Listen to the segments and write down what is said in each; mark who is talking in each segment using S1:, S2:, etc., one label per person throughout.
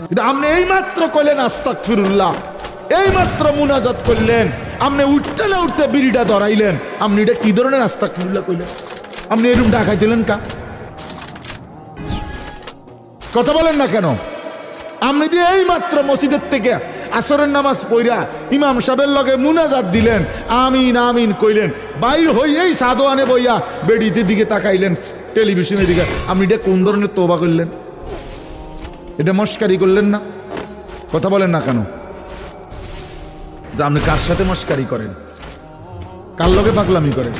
S1: কিন্তু আপনি এই মাত্র কইলেন আস্তাগফিরুল্লাহ, এই মাত্র মুনাজাত করলেন, আপনি উঠতে না উঠতে বিড়িটা ধরাইলেন, আপনি এটা কি ধরনের আস্তাগফিরুল্লাহ কইলেন? আপনি এরকম ডাকাই দিলেন কা? কথা বলেন না কেন? আপনি দিয়ে এই মাত্র মসজিদের থেকে আসরের নামাজ পড়া ইমাম সাহেবের লগে মুনাজাত দিলেন, আমিন আমিন কইলেন, বাইর হইয়েই সাদোয়ানে বইয়া বেডিতে দিকে তাকাইলেন, টেলিভিশনের দিকে, আপনি এটা কোন ধরনের তওবা করলেন? এটা মস্কারি করলেন না? কথা বলেন না কেন? আপনি কার সাথে মস্কারি করেন? কার লগে পাগলামি করেন?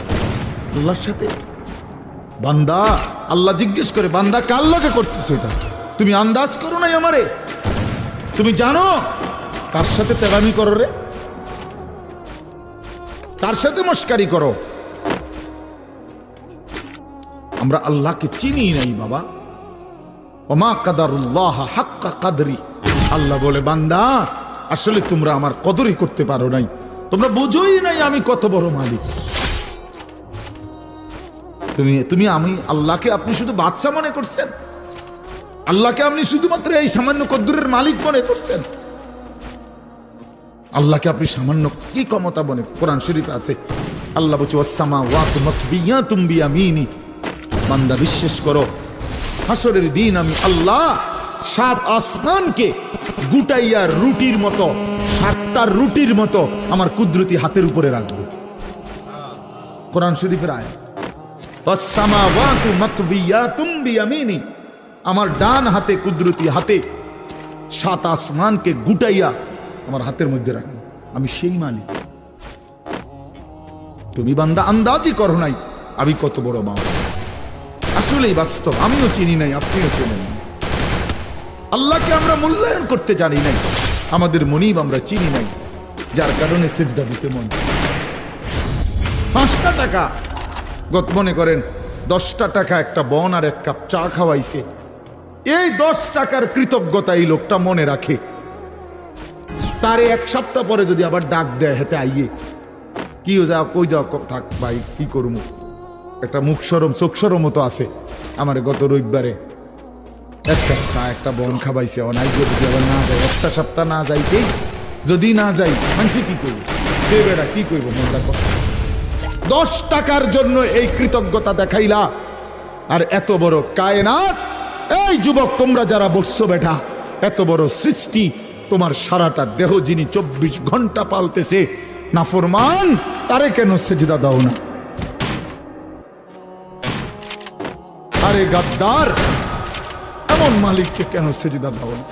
S1: আল্লাহর সাথে। বান্দা, আল্লাহ জিজ্ঞেস করে, বান্দা কার লগে করতেছ এটা? তুমি আন্দাজ করো নাই আমারে? তুমি জানো কার সাথে তেরামি করো রে? কার সাথে মস্কারি করো? আমরা আল্লাহকে চিনি নাই বাবা। ওমা কাদারুল্লাহ হাক্কা কাদরি। আল্লাহ বলে, বান্দা আসলে তোমরা আমার কদরই করতে পারো নাই, তোমরা বুঝোই নাই আমি কত বড় মালিক। তুমি আমি আল্লাহকে আপনি শুধু বাদশা মনে করছেন, আল্লাহকে আপনি শুধুমাত্র এই সামান্য কদ্দুরের মালিক মনে করছেন। আল্লাহকে আপনি সামান্য কি ক্ষমতা মনে? কোরআন শরীফ আছে আল্লাহ বলছে ওয়াসসামাওয়াতু মাতবিয়াতুম বিয়ামিনি। বান্দা বিশ্বাস করো, হাসরের দিন আমি আল্লাহ 7 আসমানকে গুটাইয়া রুটির মতো, 7টা রুটির মতো আমার কুদরতি হাতের উপরে রাখবো। কোরআন শরীফের আয়াত, ওয়াসসামাওয়াতু মাতবিয়াতুম বিয়ামিনি। আমার ডান হাতে, কুদরতি হাতে 7 আসমানকে গুটাইয়া আমার হাতের মধ্যে রাখবো। আমি সেই মালিক। তুমি বান্দা আন্দাজই করো নাই আমি কত বড় মাওলা। আসলেই বাস্তব, আমিও চিনি নাই, আপনিও চেনেন না। আল্লাহকে আমরা মূল্যায়ন করতে জানি নাই, আমাদের মনিব আমরা চিনি নাই, যার কারণে সেজদা দিতে মন। 5টা টাকা, মনে করেন 10টা টাকা একটা বন আর 1 কাপ চা খাওয়াইছে, এই 10 টাকার কৃতজ্ঞতা এই লোকটা মনে রাখে। তারে 1 সপ্তাহ পরে যদি আবার ডাক দেয়, হেতে আইয়ে কি যাও কই যাও, থাক ভাই কি করবো, একটা মুখ সরম চোখ সরম মতো আছে। আমার গত রবিবারে 1 কাপ চা একটা বন খাবাইছে, অনাই যদি আবার না যায়, 1টা সপ্তাহ না যাইতেই যদি না যাই, মানুষ কি করবো? সে বেড়া কি করবো? মনটা 10 টাকার জন্য এই কৃতজ্ঞতা দেখাইলা। আর এত বড় কায়নাত, এই যুবক তোমরা যারা বসছো বেটা, এত বড় সৃষ্টি, তোমার সারাটা দেহ যিনি 24 ঘন্টা পালতেছে, নাফরমান তারে কেন সেজদা দাও না? আরে গাদ্দার, এমন মালিককে কেন সেজদা দাও না?